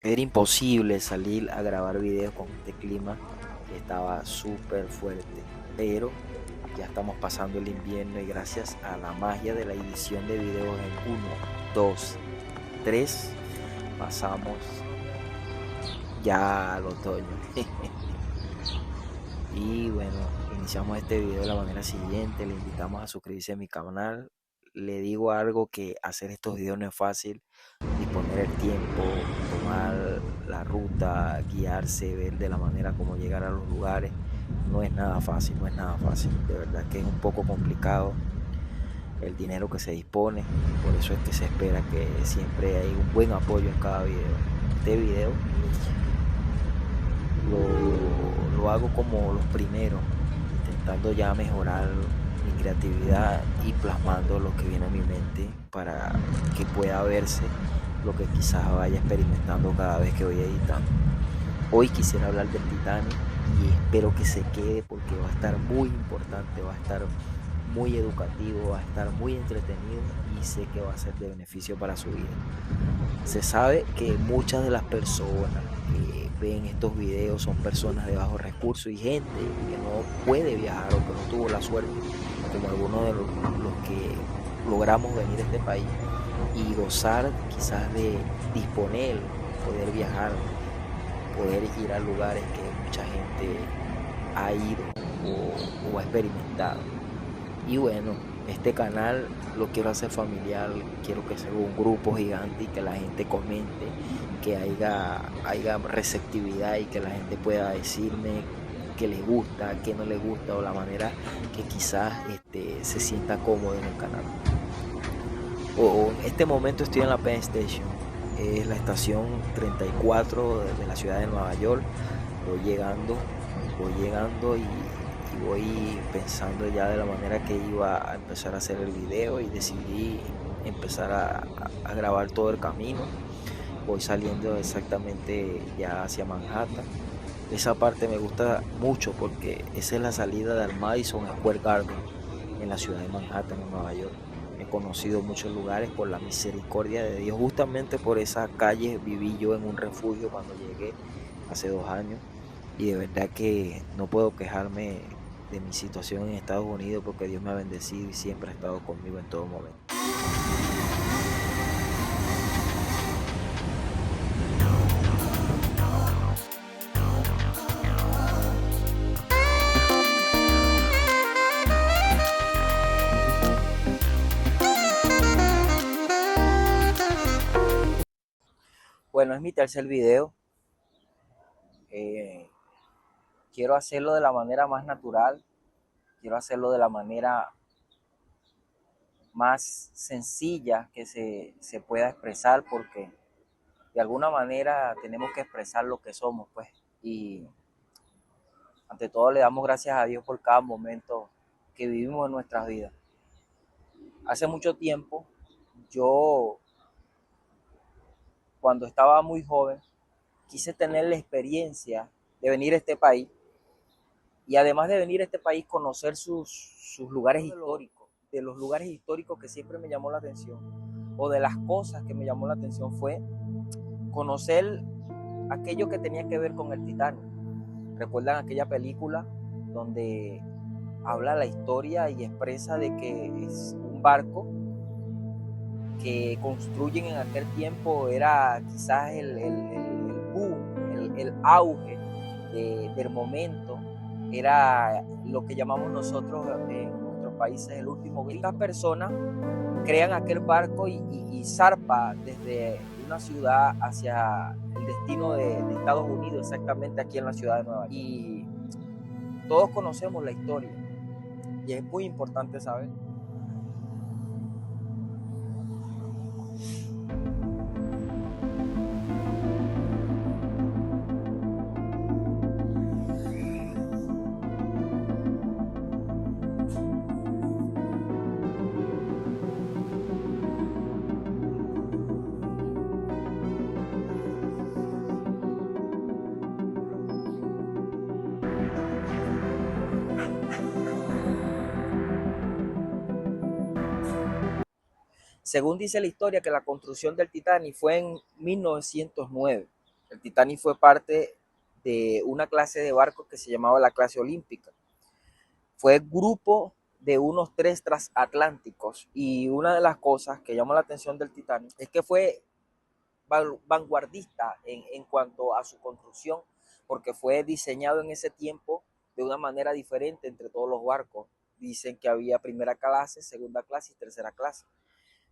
Era imposible salir a grabar videos con este clima que estaba súper fuerte, pero ya estamos pasando el invierno y gracias a la magia de la edición de videos en uno, 2, 3 pasamos ya al otoño. Y bueno, iniciamos este video de la manera siguiente, le invitamos a suscribirse a mi canal. Le digo algo, que hacer estos videos no es fácil, disponer el tiempo, tomar la ruta, guiarse, ver de la manera como llegar a los lugares, no es nada fácil, no es nada fácil, de verdad que es un poco complicado el dinero que se dispone, por eso es que se espera que siempre hay un buen apoyo en cada video. Este video lo hago como los primeros, intentando ya mejorar mi creatividad y plasmando lo que viene a mi mente para que pueda verse lo que quizás vaya experimentando cada vez que voy editando. Hoy quisiera hablar del Titanic y espero que se quede porque va a estar muy importante, va a estar muy educativo, va a estar muy entretenido y sé que va a ser de beneficio para su vida. Se sabe que muchas de las personas que ven estos videos son personas de bajos recursos y gente que no puede viajar o que no tuvo la suerte, como algunos de los que logramos venir a este país y gozar quizás de disponer, poder viajar, poder ir a lugares que mucha gente ha ido o ha experimentado. Y bueno, este canal lo quiero hacer familiar, quiero que sea un grupo gigante y que la gente comente, que haya receptividad y que la gente pueda decirme que les gusta, que no les gusta o la manera que quizás se sienta cómodo en el canal. En este momento estoy en la Penn Station, es la estación 34 de la ciudad de Nueva York. Voy llegando y voy pensando ya de la manera que iba a empezar a hacer el video y decidí empezar a grabar todo el camino. Voy saliendo exactamente ya hacia Manhattan. Esa parte me gusta mucho porque esa es la salida del Madison Square Garden en la ciudad de Manhattan, en Nueva York. He conocido muchos lugares por la misericordia de Dios. Justamente por esa calle viví yo en un refugio cuando llegué hace 2 años. Y de verdad que no puedo quejarme de mi situación en Estados Unidos porque Dios me ha bendecido y siempre ha estado conmigo en todo momento. Bueno, es mi tercer video. Eh, Quiero hacerlo de la manera más natural. Quiero hacerlo de la manera más sencilla que se pueda expresar, porque de alguna manera tenemos que expresar lo que somos, pues. Y ante todo le damos gracias a Dios por cada momento que vivimos en nuestras vidas. Hace mucho tiempo, yo, cuando estaba muy joven, quise tener la experiencia de venir a este país y además de venir a este país conocer sus lugares históricos, de los lugares históricos que siempre me llamó la atención o de las cosas que me llamó la atención fue conocer aquello que tenía que ver con el Titanic. ¿Recuerdan aquella película donde habla la historia y expresa de que es un barco que construyen en aquel tiempo? Era quizás el boom, el auge del momento, era lo que llamamos nosotros en nuestros países el último grito. Estas personas crean aquel barco y zarpa desde una ciudad hacia el destino de Estados Unidos, exactamente aquí en la ciudad de Nueva York. Y todos conocemos la historia y es muy importante saber. Según dice la historia, que la construcción del Titanic fue en 1909. El Titanic fue parte de una clase de barcos que se llamaba la clase olímpica. Fue grupo de unos 3 transatlánticos, y una de las cosas que llamó la atención del Titanic es que fue vanguardista en cuanto a su construcción, porque fue diseñado en ese tiempo de una manera diferente entre todos los barcos. Dicen que había primera clase, segunda clase y tercera clase.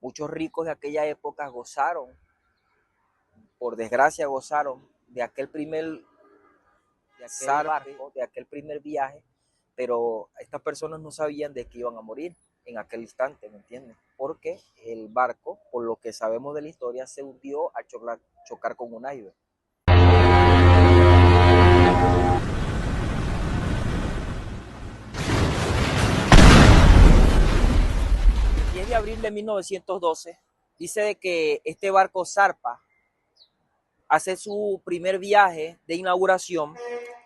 Muchos ricos de aquella época gozaron, por desgracia gozaron de aquel primer barco, de aquel primer viaje, pero estas personas no sabían de que iban a morir en aquel instante, ¿me entiendes? Porque el barco, por lo que sabemos de la historia, se hundió al chocar con un iceberg. El 10 de abril de 1912 dice de que este barco zarpa, hace su primer viaje de inauguración,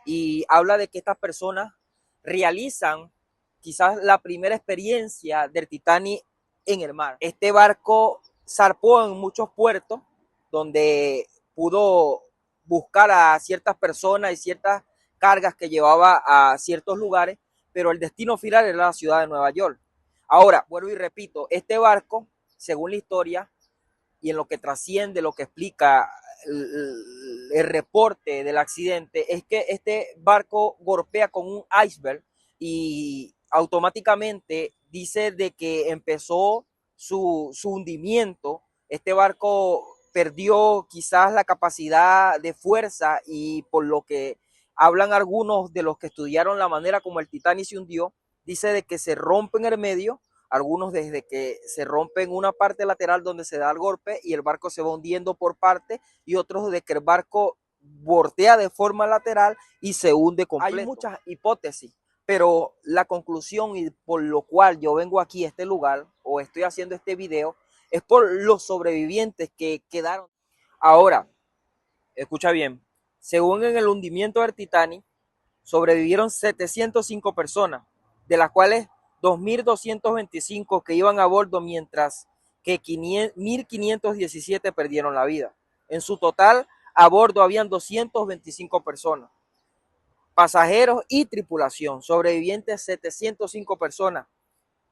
y habla de que estas personas realizan quizás la primera experiencia del Titanic en el mar. Este barco zarpó en muchos puertos donde pudo buscar a ciertas personas y ciertas cargas que llevaba a ciertos lugares, pero el destino final era la ciudad de Nueva York. Ahora, vuelvo y repito, este barco, según la historia y en lo que trasciende, lo que explica el reporte del accidente, es que este barco golpea con un iceberg y automáticamente dice de que empezó su hundimiento. Este barco perdió quizás la capacidad de fuerza, y por lo que hablan algunos de los que estudiaron la manera como el Titanic se hundió, dice de que se rompe en el medio, algunos desde que se rompe en una parte lateral donde se da el golpe y el barco se va hundiendo por parte, y otros de que el barco voltea de forma lateral y se hunde completo. Hay muchas hipótesis, pero la conclusión y por lo cual yo vengo aquí a este lugar o estoy haciendo este video es por los sobrevivientes que quedaron. Ahora, escucha bien, según en el hundimiento del Titanic, sobrevivieron 705 personas, de las cuales 2.225 que iban a bordo, mientras que 1.517 perdieron la vida. En su total, a bordo habían 225 personas, pasajeros y tripulación. Sobrevivientes 705 personas,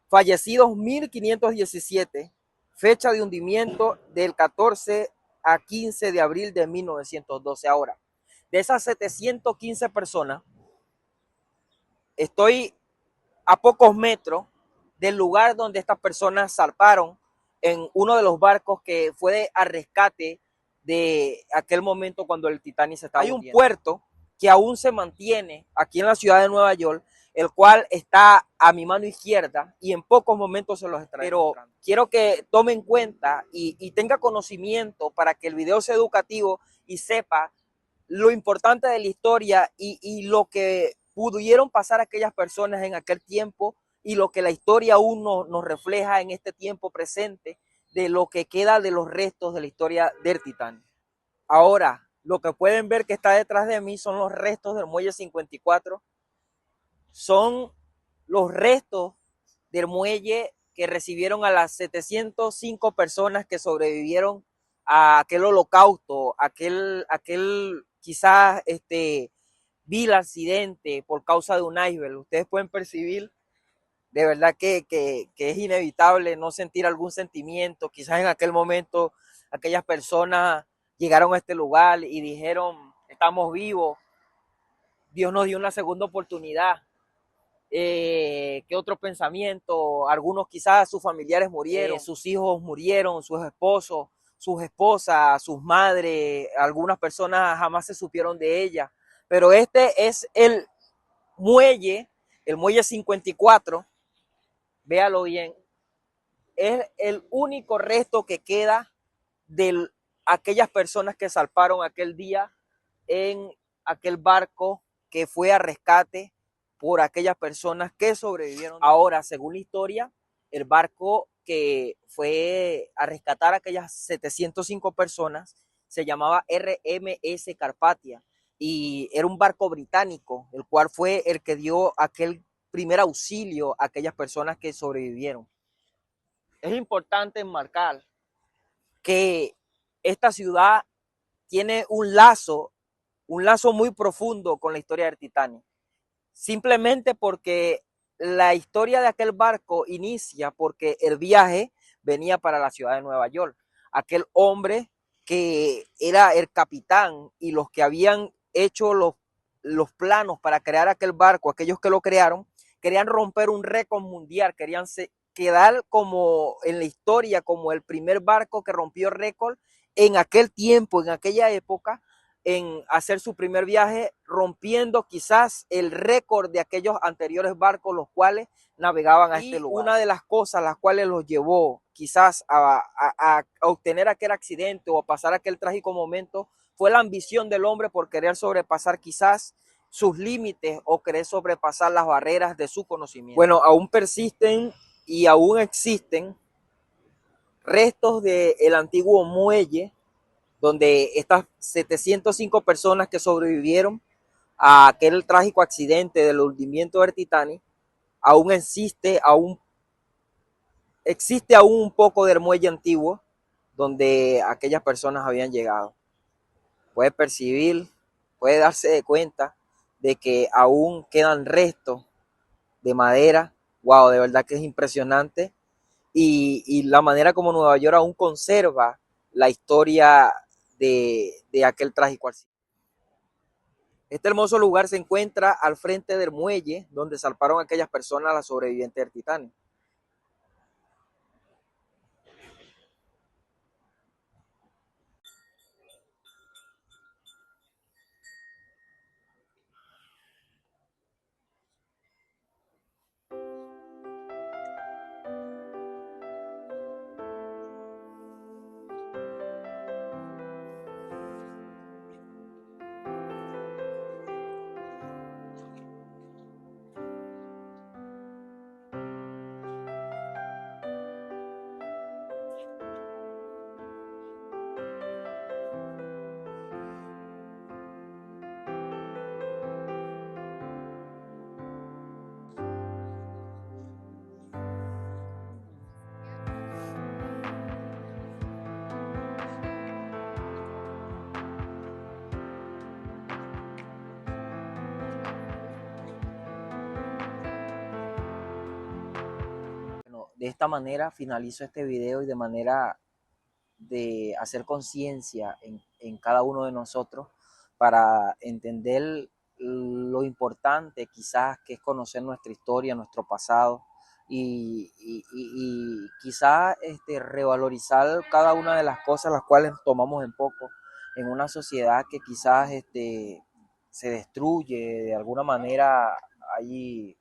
fallecidos 1.517, fecha de hundimiento del 14 a 15 de abril de 1912. Ahora, de esas 715 personas, estoy a pocos metros del lugar donde estas personas zarparon en uno de los barcos que fue a rescate de aquel momento cuando el Titanic se estaba hundiendo. Hay un puerto que aún se mantiene aquí en la ciudad de Nueva York, el cual está a mi mano izquierda, y en pocos momentos se los estaré mostrando. Pero quiero que tome en cuenta y tenga conocimiento para que el video sea educativo y sepa lo importante de la historia y lo que pudieron pasar aquellas personas en aquel tiempo, y lo que la historia aún nos refleja en este tiempo presente, de lo que queda de los restos de la historia del Titanic. Ahora, lo que pueden ver que está detrás de mí son los restos del muelle 54. Son los restos del muelle que recibieron a las 705 personas que sobrevivieron a aquel holocausto, aquel quizás vil accidente por causa de un iceberg. Ustedes pueden percibir de verdad que es inevitable no sentir algún sentimiento. Quizás en aquel momento aquellas personas llegaron a este lugar y dijeron, estamos vivos, Dios nos dio una segunda oportunidad. ¿Qué otro pensamiento? Algunos quizás sus familiares murieron, sus hijos murieron, sus esposos, sus esposas, sus madres, algunas personas jamás se supieron de ellas. Pero este es el muelle 54, véalo bien, es el único resto que queda de aquellas personas que zarparon aquel día en aquel barco que fue a rescate por aquellas personas que sobrevivieron. Ahora, según la historia, el barco que fue a rescatar a aquellas 705 personas se llamaba RMS Carpathia, y era un barco británico, el cual fue el que dio aquel primer auxilio a aquellas personas que sobrevivieron. Es importante enmarcar que esta ciudad tiene un lazo muy profundo con la historia del Titanic. Simplemente porque la historia de aquel barco inicia porque el viaje venía para la ciudad de Nueva York. Aquel hombre que era el capitán y los que habían hecho los planos para crear aquel barco, aquellos que lo crearon, querían romper un récord mundial, querían quedar como en la historia, como el primer barco que rompió récord en aquel tiempo, en aquella época, en hacer su primer viaje, rompiendo quizás el récord de aquellos anteriores barcos los cuales navegaban a este lugar. Una de las cosas las cuales los llevó quizás a obtener aquel accidente o a pasar aquel trágico momento fue la ambición del hombre por querer sobrepasar quizás sus límites o querer sobrepasar las barreras de su conocimiento. Bueno, aún persisten y aún existen restos del antiguo muelle donde estas 705 personas que sobrevivieron a aquel trágico accidente del hundimiento del Titanic, aún existe aún un poco del muelle antiguo donde aquellas personas habían llegado. Puede percibir, puede darse de cuenta de que aún quedan restos de madera. Wow, de verdad que es impresionante. Y la manera como Nueva York aún conserva la historia de aquel trágico accidente. Este hermoso lugar se encuentra al frente del muelle donde zarparon aquellas personas, las sobrevivientes del Titanic. Bueno, de esta manera finalizo este video y de manera de hacer conciencia en cada uno de nosotros para entender lo importante quizás que es conocer nuestra historia, nuestro pasado y quizás revalorizar cada una de las cosas las cuales tomamos en poco en una sociedad que quizás se destruye de alguna manera. Hay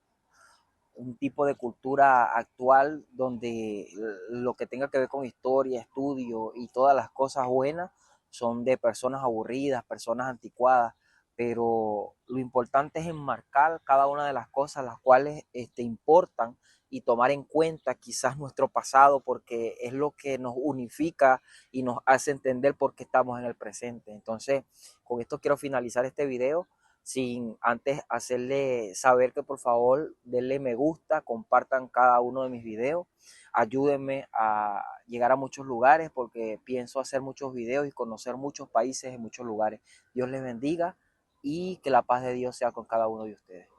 un tipo de cultura actual donde lo que tenga que ver con historia, estudio y todas las cosas buenas son de personas aburridas, personas anticuadas, pero lo importante es enmarcar cada una de las cosas las cuales importan y tomar en cuenta quizás nuestro pasado porque es lo que nos unifica y nos hace entender por qué estamos en el presente. Entonces, con esto quiero finalizar este video sin antes hacerle saber que por favor denle me gusta, compartan cada uno de mis videos, ayúdenme a llegar a muchos lugares porque pienso hacer muchos videos y conocer muchos países en muchos lugares. Dios les bendiga y que la paz de Dios sea con cada uno de ustedes.